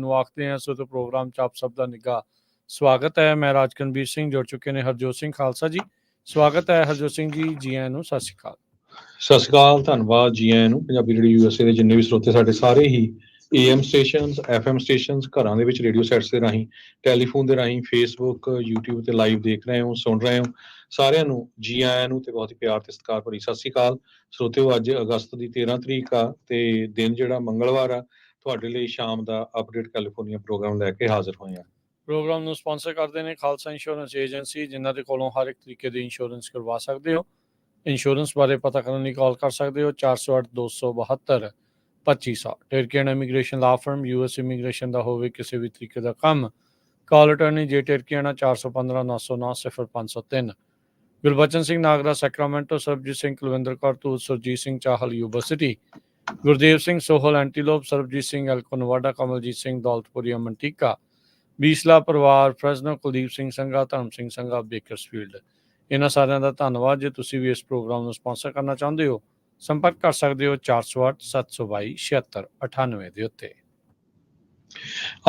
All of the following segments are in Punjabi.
ਨੂੰ ਆਖਦੇ ਹਾਂ। ਸੋ ਤੇ ਪ੍ਰੋਗਰਾਮ 'ਚ ਆਪ ਸਭ ਦਾ ਨਿੱਘਾ ਸਵਾਗਤ ਹੈ। ਮੈਂ ਰਾਜਕਨਵੀਰ ਸਿੰਘ, ਜੁੜ ਚੁੱਕੇ ਨੇ ਹਰਜੋਤ ਸਿੰਘ ਖਾਲਸਾ ਜੀ। ਸਵਾਗਤ ਹੈ ਹਰਜੋਤ ਸਿੰਘ ਜੀ, ਜੀ ਆਇਆਂ ਨੂੰ, ਸਤਿ ਸ਼੍ਰੀ ਅਕਾਲ। ਸਤਿ ਸ਼੍ਰੀ ਅਕਾਲ, ਧੰਨਵਾਦ ਜੀ ਆਇਆਂ ਨੂੰ। ਪੰਜਾਬੀ ਰੇਡੀਓ USA ਦੇ ਜਿੰਨੇ ਵੀ ਸਰੋਤੇ ਸਾਡੇ ਸਾਰੇ ਹੀ AM ਸਟੇਸ਼ਨਸ, FM ਸਟੇਸ਼ਨਸ, ਘਰਾਂ ਦੇ ਵਿੱਚ ਰੇਡੀਓ ਸੈਟਸ ਦੇ ਰਾਹੀਂ, ਟੈਲੀਫੋਨ ਦੇ ਰਾਹੀਂ, ਫੇਸਬੁੱਕ, YouTube ਤੇ ਲਾਈਵ ਦੇਖ ਰਹੇ ਹੋ, ਸੁਣ ਰਹੇ ਹੋ, ਸਾਰਿਆਂ ਨੂੰ ਜੀ ਆਇਆਂ ਨੂੰ ਤੇ ਬਹੁਤ ਹੀ ਪਿਆਰ ਤੇ ਸਤਿਕਾਰ ਭਰੀ ਸਤਿ ਸ਼੍ਰੀ ਅਕਾਲ। ਸਰੋਤਿਓ, ਅੱਜ ਅਗਸਤ ਦੀ 13 ਤਰੀਕ ਆ ਤੇ ਦਿਨ ਜਿਹੜਾ ਮੰਗਲਵਾਰ ਆ, ਤੁਹਾਡੇ ਲਈ ਸ਼ਾਮ ਦਾ ਅਪਡੇਟ ਕੈਲੀਫੋਰਨੀਆ ਪ੍ਰੋਗਰਾਮ ਲੈ ਕੇ ਹਾਜ਼ਰ ਹੋਏ ਆ। ਪ੍ਰੋਗਰਾਮ ਨੂੰ ਸਪਾਂਸਰ ਕਰਦੇ ਨੇ ਖਾਲਸਾ ਇੰਸ਼ੋਰੈਂਸ ਏਜੰਸੀ, ਜਿਨ੍ਹਾਂ ਦੇ ਕੋਲੋਂ ਹਰ ਇੱਕ ਤਰੀਕੇ ਦੀ ਇੰਸ਼ੋਰੈਂਸ ਕਰਵਾ ਸਕਦੇ ਹੋ। ਇੰਸ਼ੋਰੈਂਸ ਬਾਰੇ ਪਤਾ ਕਰਨ ਲਈ ਕਾਲ ਕਰ ਸਕਦੇ ਹੋ 408-272-2500। Turkian immigration law firm, US immigration ਦਾ ਹੋਵੇ ਕਿਸੇ ਵੀ ਤਰੀਕੇ ਦਾ ਕੰਮ, call attorney Jay Turkiana 415-909-0503। Gurbachan Singh Nagra Sacramento, Sarabjit Singh Kulwinder Kaur Dhoot, Surjit Singh Chahal Yuba City, Gurdev Singh Sohal Antelope, Sarabjit Singh Elko Nevada, Kamaljit Singh Daulatpuria Manteca, Bisla ਪਰਿਵਾਰ ਫਰੈਜ਼ਨੋ, ਕੁਲਦੀਪ ਸਿੰਘ ਸੰਘਾ, ਧਰਮ ਸਿੰਘ ਸੰਘਾ ਬੇਕਰਸਫੀਲਡ। ਇਹਨਾਂ ਸਾਰਿਆਂ ਦਾ ਧੰਨਵਾਦ। ਜੇ ਤੁਸੀਂ ਵੀ ਇਸ ਪ੍ਰੋਗਰਾਮ ਨੂੰ ਸਪਾਂਸਰ ਕਰਨਾ ਚਾਹੁੰਦੇ ਹੋ, ਸੰਪਰਕ ਕਰ ਸਕਦੇ ਹੋ 408-722-7698 ਦੇ ਉੱਤੇ।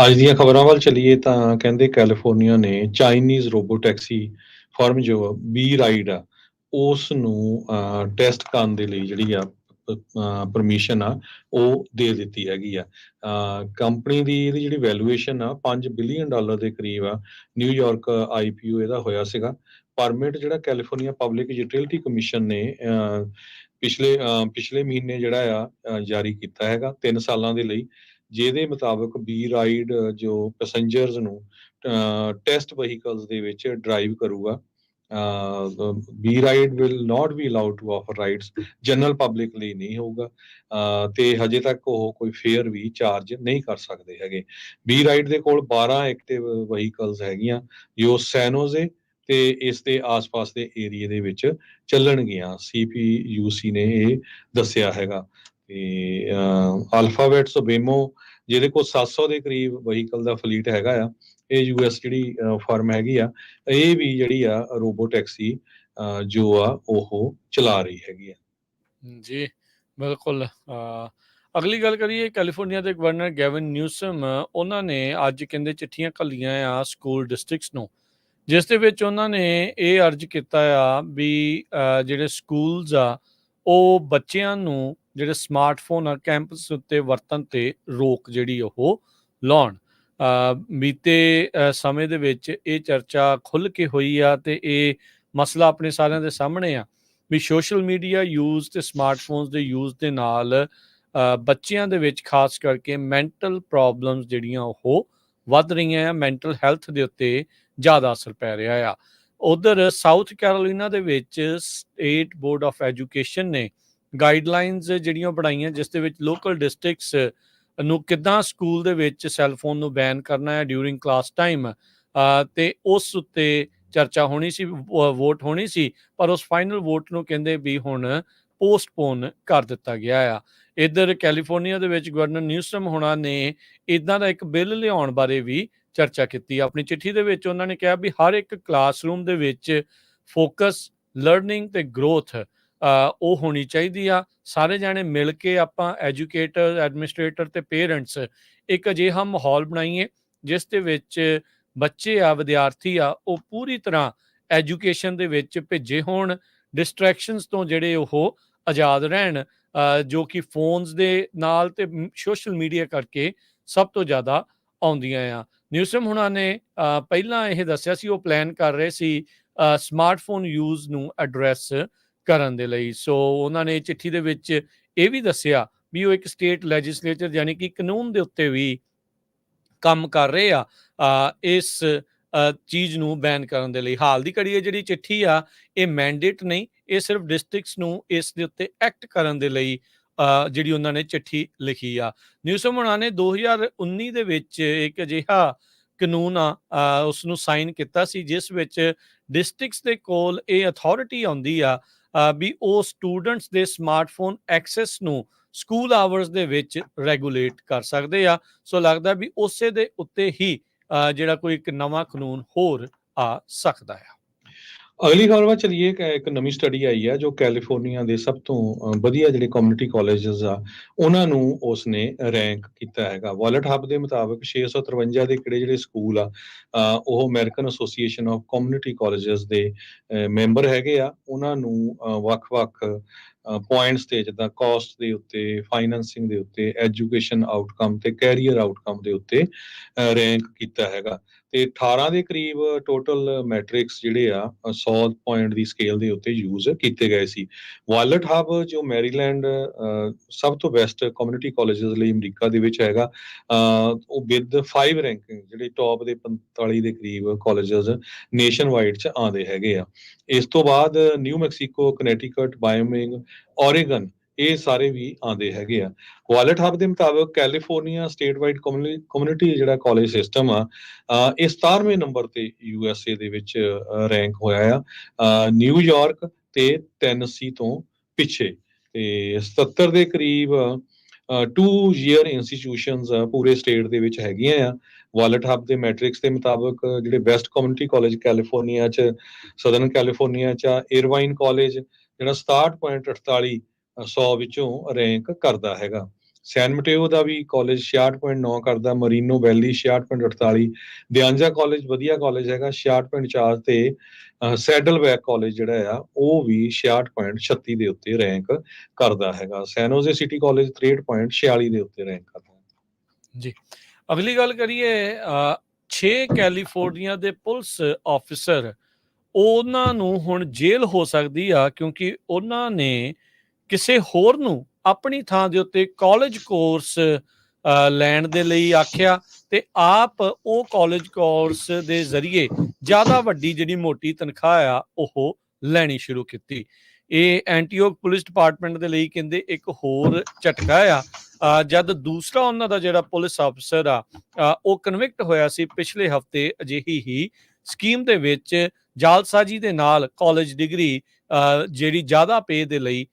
ਅੱਜ ਦੀਆਂ ਖਬਰਾਂ ਵੱਲ ਚੱਲੀਏ ਤਾਂ ਕਹਿੰਦੇ ਕੈਲੀਫੋਰਨੀਆ ਨੇ ਚਾਈਨੀਜ਼ ਰੋਬੋ ਟੈਕਸੀ ਫਰਮ ਜੋ ਬੀ ਰਾਈਡ ਆ, ਉਸ ਨੂੰ ਟੈਸਟ ਕਰਨ ਦੇ ਲਈ ਜਿਹੜੀ ਆ ਪਰਮਿਸ਼ਨ ਆ ਉਹ ਦੇ ਦਿੱਤੀ ਹੈਗੀ ਆ। ਕੰਪਨੀ ਦੀ ਇਹਦੀ ਜਿਹੜੀ ਵੈਲੂਏਸ਼ਨ ਆ $5 ਬਿਲੀਅਨ ਦੇ ਕਰੀਬ ਆ। ਨਿਊਯਾਰਕ IPO ਇਹਦਾ ਹੋਇਆ ਸੀਗਾ। ਪਰਮਿਟ ਜਿਹੜਾ ਕੈਲੀਫੋਰਨੀਆ ਪਬਲਿਕ ਯੂਟਿਲਿਟੀ ਕਮਿਸ਼ਨ ਨੇ ਪਿਛਲੇ ਮਹੀਨੇ ਜਿਹੜਾ ਆ ਜਾਰੀ ਕੀਤਾ ਹੈਗਾ 3 ਸਾਲਾਂ ਦੇ ਲਈ, ਜਿਹਦੇ ਮੁਤਾਬਕ ਬੀ ਰਾਈਡ ਜੋ ਪੈਸੰਜਰਸ ਨੂੰ ਟੈਸਟ ਵਹੀਕਲਸ ਦੇ ਵਿੱਚ ਡਰਾਈਵ ਕਰੂਗਾ। B ride will not be allowed to offer rides, general public ਲਈ ਨਹੀਂ ਹੋਊਗਾ ਤੇ ਹਜੇ ਤੱਕ ਉਹ ਕੋਈ ਫੇਅਰ ਵੀ ਚਾਰਜ ਨਹੀਂ ਕਰ ਸਕਦੇ ਹੈਗੇ। ਬੀ ਰਾਈਡ ਦੇ ਕੋਲ 12 ਐਕਟਿਵ ਵਹੀਕਲਸ ਹੈਗੀਆਂ ਜੋ ਸੈਨੋਜ਼ੇ ਤੇ ਇਸ ਦੇ ਆਸ-ਪਾਸ ਦੇ ਏਰੀਏ ਦੇ ਵਿੱਚ ਚੱਲਣਗੀਆਂ। CPUC ਨੇ ਇਹ ਦੱਸਿਆ ਹੈਗਾ। ਤੇ ਅਲਫਾਬੈਟਸ ਵੇਮੋ, ਜਿਹਦੇ ਕੋਲ 700 ਦੇ ਕਰੀਬ ਵਹੀਕਲ ਦਾ ਫਲੀਟ ਹੈਗਾ ਆ, ਇਹ US ਜਿਹੜੀ ਫਰਮ ਹੈਗੀ ਆ, ਇਹ ਵੀ ਜਿਹੜੀ ਆ ਰੋਬੋ ਟੈਕਸੀ ਜੋ ਆ ਉਹ ਚਲਾ ਰਹੀ ਹੈਗੀ ਆ। ਜੀ ਬਿਲਕੁਲ। ਅਗਲੀ ਗੱਲ ਕਰੀਏ, ਕੈਲੀਫੋਰਨੀਆ ਦੇ ਗਵਰਨਰ ਗੈਵਿਨ ਨਿਊਸਮ, ਉਹਨਾਂ ਨੇ ਅੱਜ ਕਹਿੰਦੇ ਚਿੱਠੀਆਂ ਘੱਲੀਆਂ ਆ ਸਕੂਲ ਡਿਸਟ੍ਰਿਕਟਸ ਨੂੰ, ਜਿਸ ਦੇ ਵਿੱਚ ਉਹਨਾਂ ਨੇ ਇਹ ਅਰਜ਼ ਕੀਤਾ ਆ ਵੀ ਜਿਹੜੇ ਸਕੂਲਸ ਆ ਉਹ ਬੱਚਿਆਂ ਨੂੰ ਜਿਹੜੇ ਸਮਾਰਟਫੋਨ ਆ ਕੈਂਪਸ ਉੱਤੇ ਵਰਤਣ ਤੇ ਰੋਕ ਜਿਹੜੀ ਉਹ ਲਾਉਣ। ਬੀਤੇ ਸਮੇਂ ਦੇ ਵਿੱਚ ਇਹ ਚਰਚਾ ਖੁੱਲ੍ਹ ਕੇ ਹੋਈ ਆ ਤੇ ਇਹ ਮਸਲਾ ਆਪਣੇ ਸਾਰਿਆਂ ਦੇ ਸਾਹਮਣੇ ਆ ਵੀ ਸੋਸ਼ਲ ਮੀਡੀਆ ਯੂਜ਼ ਤੇ ਸਮਾਰਟਫੋਨਸ ਦੇ ਯੂਜ਼ ਦੇ ਨਾਲ ਬੱਚਿਆਂ ਦੇ ਵਿੱਚ ਖਾਸ ਕਰਕੇ ਮੈਂਟਲ ਪ੍ਰੋਬਲਮਸ ਜਿਹੜੀਆਂ ਉਹ ਵੱਧ ਰਹੀਆਂ ਆ, ਮੈਂਟਲ ਹੈਲਥ ਦੇ ਉੱਤੇ ਜ਼ਿਆਦਾ ਅਸਰ ਪੈ ਰਿਹਾ ਆ। ਉਧਰ ਸਾਊਥ ਕੈਰੋਲੀਨਾ ਦੇ ਵਿੱਚ ਸਟੇਟ ਬੋਰਡ ਆਫ ਐਜੂਕੇਸ਼ਨ ਨੇ ਗਾਈਡਲਾਈਨਸ ਜਿਹੜੀਆਂ ਬਣਾਈਆਂ, ਜਿਸ ਦੇ ਵਿੱਚ ਲੋਕਲ ਡਿਸਟ੍ਰਿਕਟਸ ਨੂੰ ਕਿੱਦਾਂ ਸਕੂਲ ਦੇ ਵਿੱਚ ਸੈੱਲਫੋਨ ਨੂੰ ਬੈਨ ਕਰਨਾ ਹੈ ਡਿਊਰਿੰਗ ਕਲਾਸ ਟਾਈਮ, ਤੇ ਉਸ ਉੱਤੇ ਚਰਚਾ ਹੋਣੀ ਸੀ, ਵੋਟ ਹੋਣੀ ਸੀ, ਪਰ ਉਸ ਫਾਈਨਲ ਵੋਟ ਨੂੰ ਕਹਿੰਦੇ ਵੀ ਹੁਣ ਪੋਸਟਪੋਨ ਕਰ ਦਿੱਤਾ ਗਿਆ ਆ। ਇੱਧਰ ਕੈਲੀਫੋਰਨੀਆ ਦੇ ਵਿੱਚ ਗਵਰਨਰ ਨਿਊਸਮ ਹੋਣਾ ਨੇ ਇੱਦਾਂ ਦਾ ਇੱਕ ਬਿੱਲ ਲਿਆਉਣ ਬਾਰੇ ਵੀ ਚਰਚਾ ਕੀਤੀ। ਆਪਣੀ ਚਿੱਠੀ ਦੇ ਵਿੱਚ ਉਹਨਾਂ ਨੇ ਕਿਹਾ ਵੀ ਹਰ ਇੱਕ ਕਲਾਸਰੂਮ ਦੇ ਵਿੱਚ ਫੋਕਸ, ਲਰਨਿੰਗ ਤੇ ਗਰੋਥ ਉਹ ਹੋਣੀ ਚਾਹੀਦੀ ਆ। ਸਾਰੇ ਜਾਣੇ ਮਿਲ ਕੇ ਆਪਾਂ ਐਜੂਕੇਟਰ, ਐਡਮਿਨਿਸਟ੍ਰੇਟਰ ਤੇ ਪੇਰੈਂਟਸ ਇੱਕ ਅਜਿਹਾ ਮਾਹੌਲ ਬਣਾਈਏ ਜਿਸ ਦੇ ਵਿੱਚ ਬੱਚੇ ਆ, ਵਿਦਿਆਰਥੀ ਆ, ਉਹ ਪੂਰੀ ਤਰ੍ਹਾਂ ਐਜੂਕੇਸ਼ਨ ਦੇ ਵਿੱਚ ਭਿੱਜੇ ਹੋਣ, ਡਿਸਟਰੈਕਸ਼ਨਸ ਤੋਂ ਜਿਹੜੇ ਉਹ ਆਜ਼ਾਦ ਰਹਿਣ, ਜੋ ਕਿ ਫੋਨਸ ਦੇ ਨਾਲ ਤੇ ਸੋਸ਼ਲ ਮੀਡੀਆ ਕਰਕੇ ਸਭ ਤੋਂ ਜ਼ਿਆਦਾ ਆਉਂਦੀਆਂ ਆ। ਨਿਊਸਮ ਹੁਣਾਂ ਨੇ ਪਹਿਲਾਂ ਇਹ ਦੱਸਿਆ ਸੀ ਉਹ ਪਲਾਨ ਕਰ ਰਹੇ ਸੀ ਸਮਾਰਟਫੋਨ ਯੂਜ਼ ਨੂੰ ਐਡਰੈਸ ਕਰਨ ਦੇ ਲਈ। ਸੋ ਉਹਨਾਂ ਨੇ ਚਿੱਠੀ ਦੇ ਵਿੱਚ ਇਹ ਵੀ ਦੱਸਿਆ ਵੀ ਉਹ ਇੱਕ ਸਟੇਟ ਲੈਜਿਸਲੇਚਰ ਯਾਨੀ ਕਿ ਕਾਨੂੰਨ ਦੇ ਉੱਤੇ ਵੀ ਕੰਮ ਕਰ ਰਹੇ ਆ ਇਸ ਚੀਜ਼ ਨੂੰ ਬੈਨ ਕਰਨ ਦੇ ਲਈ। ਹਾਲ ਦੀ ਘੜੀ ਇਹ ਜਿਹੜੀ ਚਿੱਠੀ ਆ ਇਹ ਮੈਂਡੇਟ ਨਹੀਂ, ਇਹ ਸਿਰਫ ਡਿਸਟ੍ਰਿਕਟਸ ਨੂੰ ਇਸ ਦੇ ਉੱਤੇ ਐਕਟ ਕਰਨ ਦੇ ਲਈ ਜਿਹੜੀ ਉਹਨਾਂ ਨੇ ਚਿੱਠੀ ਲਿਖੀ ਆ। ਨਿਊਸਮ ਹੁਣਾਂ ਨੇ 2019 ਦੇ ਵਿੱਚ ਇੱਕ ਅਜਿਹਾ ਕਾਨੂੰਨ ਆ ਉਸ ਨੂੰ ਸਾਈਨ ਕੀਤਾ ਸੀ ਜਿਸ ਵਿੱਚ ਡਿਸਟ੍ਰਿਕਟਸ ਦੇ ਕੋਲ ਇਹ ਅਥਾਰਟੀ ਆਉਂਦੀ ਆ ਵੀ ਉਹ ਸਟੂਡੈਂਟਸ ਦੇ ਸਮਾਰਟਫੋਨ ਐਕਸੈਸ ਨੂੰ ਸਕੂਲ ਆਵਰਸ ਦੇ ਵਿੱਚ ਰੈਗੂਲੇਟ ਕਰ ਸਕਦੇ ਆ। ਸੋ ਲੱਗਦਾ ਵੀ ਉਸੇ ਦੇ ਉੱਤੇ ਹੀ ਜਿਹੜਾ ਕੋਈ ਇੱਕ ਨਵਾਂ ਕਾਨੂੰਨ ਹੋਰ ਆ ਸਕਦਾ ਆ। ਅਗਲੀ ਖਬਰ ਵੱਲ ਚਲੀਏ। ਇੱਕ ਨਵੀਂ ਸਟੱਡੀ ਆਈ ਹੈ ਜੋ ਕੈਲੀਫੋਰਨੀਆ ਦੇ ਸਭ ਤੋਂ ਵਧੀਆ ਜਿਹੜੇ ਕਮਿਊਨਿਟੀ ਕਾਲਜਸ ਆ ਉਹਨਾਂ ਨੂੰ ਉਸਨੇ ਰੈਂਕ ਕੀਤਾ ਹੈਗਾ। ਵਾਲਟ ਹੱਬ ਦੇ ਮੁਤਾਬਕ 653 ਦੇ ਕਿਹੜੇ ਜਿਹੜੇ ਸਕੂਲ ਆ ਉਹ American association of community colleges ਦੇ ਮੈਂਬਰ ਹੈਗੇ ਆ। ਉਹਨਾਂ ਨੂੰ ਵੱਖ-ਵੱਖ ਪੁਆਇੰਟਸ ਤੇ, ਜਿੱਦਾਂ ਕਾਸਟ ਦੇ ਉੱਤੇ, ਫਾਈਨੈਂਸਿੰਗ ਦੇ ਉੱਤੇ, ਐਜੂਕੇਸ਼ਨ ਆਊਟਕਮ ਤੇ ਕੈਰੀਅਰ ਆਊਟਕਮ ਦੇ ਉੱਤੇ ਰੈਂਕ ਕੀਤਾ ਹੈਗਾ। ਤੇ 18 ਦੇ ਕਰੀਬ ਟੋਟਲ ਮੈਟ੍ਰਿਕਸ ਜਿਹੜੇ ਆ 100 ਪੁਆਇੰਟ ਦੀ ਸਕੇਲ ਦੇ ਉੱਤੇ ਯੂਜ਼ ਕੀਤੇ ਗਏ ਸੀ। ਵਾਲਟ ਹੱਬ ਜੋ ਮੈਰੀਲੈਂਡ ਸਭ ਤੋਂ ਬੈਸਟ ਕਮਿਊਨਿਟੀ ਕਾਲਜਸ ਲਈ ਅਮਰੀਕਾ ਦੇ ਵਿੱਚ ਹੈਗਾ, ਉਹ ਵਿਦ 5 ਰੈਂਕਿੰਗ ਜਿਹੜੇ ਟੌਪ ਦੇ 45 ਦੇ ਕਰੀਬ ਕਾਲਜਸ ਨੇਸ਼ਨ ਵਾਈਡ ਚ ਆਉਂਦੇ ਹੈਗੇ ਆ। ਇਸ ਤੋਂ ਬਾਅਦ ਨਿਊ ਮੈਕਸੀਕੋ, ਕਨੈਟੀਕਟ, ਬਾਇਓਮਿੰਗ, ਓਰੇਗਨ, ਇਹ ਸਾਰੇ ਵੀ ਆਉਂਦੇ ਹੈਗੇ ਆ। ਵਾਲਟ ਹੱਬ ਦੇ ਮੁਤਾਬਕ ਕੈਲੀਫੋਰਨੀਆ ਸਟੇਟ ਵਾਈਡ ਕਮਿਊਨਿਟੀ ਜਿਹੜਾ ਕਾਲਜ ਸਿਸਟਮ ਆ, ਇਹ 17ਵੇਂ ਨੰਬਰ ਤੇ USA ਦੇ ਵਿੱਚ ਰੈਂਕ ਹੋਇਆ ਆ। ਨਿਊਯਾਰਕ ਤੇ ਟੈਨਸੀ ਤੋਂ ਪਿੱਛੇ। ਤੇ 77 ਦੇ ਕਰੀਬ 2 ਈਅਰ ਇੰਸਟੀਟਿਊਸ਼ਨਸ ਪੂਰੇ ਸਟੇਟ ਦੇ ਵਿੱਚ ਹੈਗੀਆਂ ਆ। ਵਾਲਟ ਹੱਬ ਦੇ ਮੈਟ੍ਰਿਕਸ ਦੇ ਮੁਤਾਬਕ ਜਿਹੜੇ ਬੈਸਟ ਕਮਿਊਨਿਟੀ ਕਾਲਜ ਕੈਲੀਫੋਰਨੀਆ ਚ, ਸਦਰਨ ਕੈਲੀਫੋਰਨੀਆ ਚ ਇਰਵਾਈਨ ਕਾਲਜ ਜਿਹੜਾ 67.48 100 ਵਿੱਚੋਂ ਰੈਂਕ ਕਰਦਾ ਹੈਗਾ। ਸੈਨ ਮਟੇਓ ਦਾ ਵੀ ਕਾਲਜ 66.9 ਕਰਦਾ, ਮਰੀਨੋ ਵੈਲੀ 66.48, ਦਿਆਂਜਾ ਕਾਲਜ ਵਧੀਆ ਕਾਲਜ ਹੈਗਾ 66.4 ਤੇ ਸੈਡਲ ਬੈਕ ਕਾਲਜ ਜਿਹੜਾ ਆ ਉਹ ਵੀ 66.36 ਦੇ ਉੱਤੇ ਰੈਂਕ ਕਰਦਾ ਹੈਗਾ। ਸੈਨੋਜ਼ੇ ਸਿਟੀ ਕਾਲਜ 63.46 ਦੇ ਉੱਤੇ ਰੈਂਕ ਕਰਦਾ ਹੈ। ਜੀ, ਅਗਲੀ ਗੱਲ ਕਰੀਏ। 6 ਕੈਲੀਫੋਰਨੀਆ ਦੇ ਪੁਲਿਸ ਆਫਿਸਰ, ਉਹਨਾਂ ਨੂੰ ਹੁਣ ਜੇਲ੍ਹ ਹੋ ਸਕਦੀ ਆ ਕਿਉਂਕਿ ਉਹਨਾਂ ਨੇ ਕਿਸੇ ਹੋਰ ਨੂੰ ਆਪਣੀ ਥਾਂ ਦੇ ਉੱਤੇ ਕਾਲਜ ਕੋਰਸ ਲੈਣ ਦੇ ਲਈ ਆਖਿਆ ਤੇ ਆਪ ਉਹ ਕਾਲਜ ਕੋਰਸ ਦੇ ਜ਼ਰੀਏ ਜ਼ਿਆਦਾ ਵੱਡੀ ਜਿਹੜੀ ਮੋਟੀ ਤਨਖਾਹ ਆ ਉਹ ਲੈਣੀ ਸ਼ੁਰੂ ਕੀਤੀ। ਇਹ ਐਂਟੀਓਕ ਪੁਲਿਸ ਡਿਪਾਰਟਮੈਂਟ ਦੇ ਲਈ ਕਹਿੰਦੇ ਇੱਕ ਹੋਰ ਝਟਕਾ ਆ। ਜਦ ਦੂਸਰਾ ਉਹਨਾਂ ਦਾ ਜਿਹੜਾ ਪੁਲਿਸ ਅਫਸਰ ਆ ਉਹ ਕਨਵਿਕਟ ਹੋਇਆ ਸੀ ਪਿਛਲੇ ਹਫਤੇ ਅਜਿਹੀ ਹੀ ਸਕੀਮ ਦੇ ਵਿੱਚ ਜਾਲਸਾਜੀ ਦੇ ਨਾਲ ਕਾਲਜ ਡਿਗਰੀ ਜਿਹੜੀ ਜ਼ਿਆਦਾ ਪੇ ਦੇ ਲਈ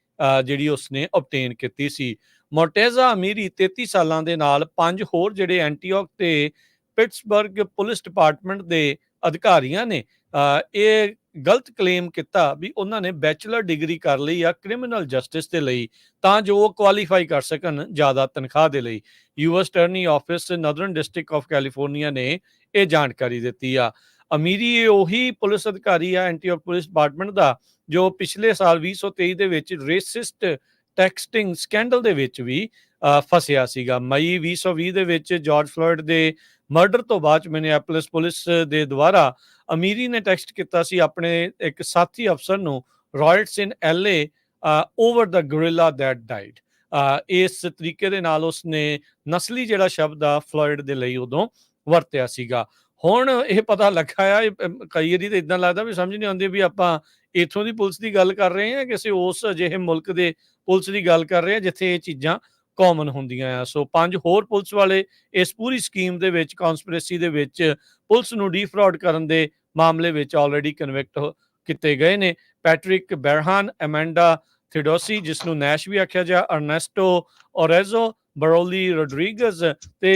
ਜਿਹੜੀ ਉਸਨੇ ਓਬਟੇਨ ਕੀਤੀ ਸੀ। ਮੋਰਟੇਜ਼ਾ ਅਮੀਰੀ 33 ਸਾਲਾਂ ਦੇ ਨਾਲ 5 ਹੋਰ ਜਿਹੜੇ ਐਂਟੀਓਕ ਤੇ ਪਿਟਸਬਰਗ ਪੁਲਿਸ ਡਿਪਾਰਟਮੈਂਟ ਦੇ ਅਧਿਕਾਰੀਆਂ ਨੇ ਇਹ ਗਲਤ ਕਲੇਮ ਕੀਤਾ ਵੀ ਉਹਨਾਂ ਨੇ ਬੈਚਲਰ ਡਿਗਰੀ ਕਰ ਲਈ ਆ ਕ੍ਰਿਮੀਨਲ ਜਸਟਿਸ ਦੇ ਲਈ ਤਾਂ ਜੋ ਉਹ ਕੁਆਲੀਫਾਈ ਕਰ ਸਕਣ ਜ਼ਿਆਦਾ ਤਨਖਾਹ ਦੇ ਲਈ। US attorney office northern district of California ਨੇ ਇਹ ਜਾਣਕਾਰੀ ਦਿੱਤੀ ਆ। ਅਮੀਰੀ ਉਹੀ ਪੁਲਿਸ ਅਧਿਕਾਰੀ ਆ ਐਂਟੀਓਕ ਪੁਲਿਸ ਡਿਪਾਰਟਮੈਂਟ ਦਾ ਜੋ ਪਿਛਲੇ ਸਾਲ 2023 ਦੇ ਵਿੱਚ ਰੇਸਿਸਟ ਟੈਕਸਟਿੰਗ ਸਕੈਂਡਲ ਦੇ ਵਿੱਚ ਵੀ ਫਸਿਆ ਸੀਗਾ। ਮਈ 2020 ਦੇ ਵਿੱਚ ਜਾਰਜ ਫਲੋਇਡ ਦੇ ਮਰਡਰ ਤੋਂ ਬਾਅਦ ਮਿਨੀਐਪੋਲਿਸ ਪੁਲਿਸ ਦੇ ਦੁਆਰਾ ਅਮੀਰੀ ਨੇ ਟੈਕਸਟ ਕੀਤਾ ਸੀ ਆਪਣੇ ਇੱਕ ਸਾਥੀ ਅਫਸਰ ਨੂੰ, riots in LA over the gorilla that died. ਇਸ ਤਰੀਕੇ ਦੇ ਨਾਲ ਉਸਨੇ ਨਸਲੀ ਜਿਹੜਾ ਸ਼ਬਦ ਆ ਫਲੋਇਡ ਦੇ ਲਈ ਉਦੋਂ ਵਰਤਿਆ ਸੀਗਾ। ਹੁਣ ਇਹ ਪਤਾ ਲੱਗਾ ਆ, ਕਈ ਵਾਰੀ ਤਾਂ ਇਦਾਂ ਲੱਗਦਾ ਵੀ ਸਮਝ ਨਹੀਂ ਆਉਂਦੀ ਵੀ ਆਪਾਂ ਇੱਥੋਂ ਦੀ ਪੁਲਿਸ ਦੀ ਗੱਲ ਕਰ ਰਹੇ ਹਾਂ ਕਿਸੇ ਉਸ ਅਜਿਹੇ ਮੁਲਕ ਦੇ ਪੁਲਿਸ ਦੀ ਗੱਲ ਕਰ ਰਹੇ ਹਾਂ ਜਿੱਥੇ ਇਹ ਚੀਜ਼ਾਂ ਕਾਮਨ ਹੁੰਦੀਆਂ ਆ। ਸੋ 5 ਹੋਰ ਪੁਲਿਸ ਵਾਲੇ ਇਸ ਪੂਰੀ ਸਕੀਮ ਦੇ ਵਿੱਚ, ਕਨਸਪੀਰੇਸੀ ਦੇ ਵਿੱਚ ਪੁਲਿਸ ਨੂੰ ਡੀਫਰਾਡ ਕਰਨ ਦੇ ਮਾਮਲੇ ਵਿੱਚ ਆਲਰੇਡੀ ਕਨਵਿਕਟ ਕੀਤੇ ਗਏ ਨੇ। ਪੈਟਰਿਕ ਬੈਰਹਾਨ, ਐਮੈਂਡਾ ਥਿਡੋਸੀ ਜਿਸ ਨੂੰ ਨੈਸ਼ ਵੀ ਆਖਿਆ ਜਾ, ਅਰਨੈਸਟੋ ਓਰੇਜ਼ੋ, ਬਰੋਲੀ ਰੋਡਰੀਗਜ਼ ਤੇ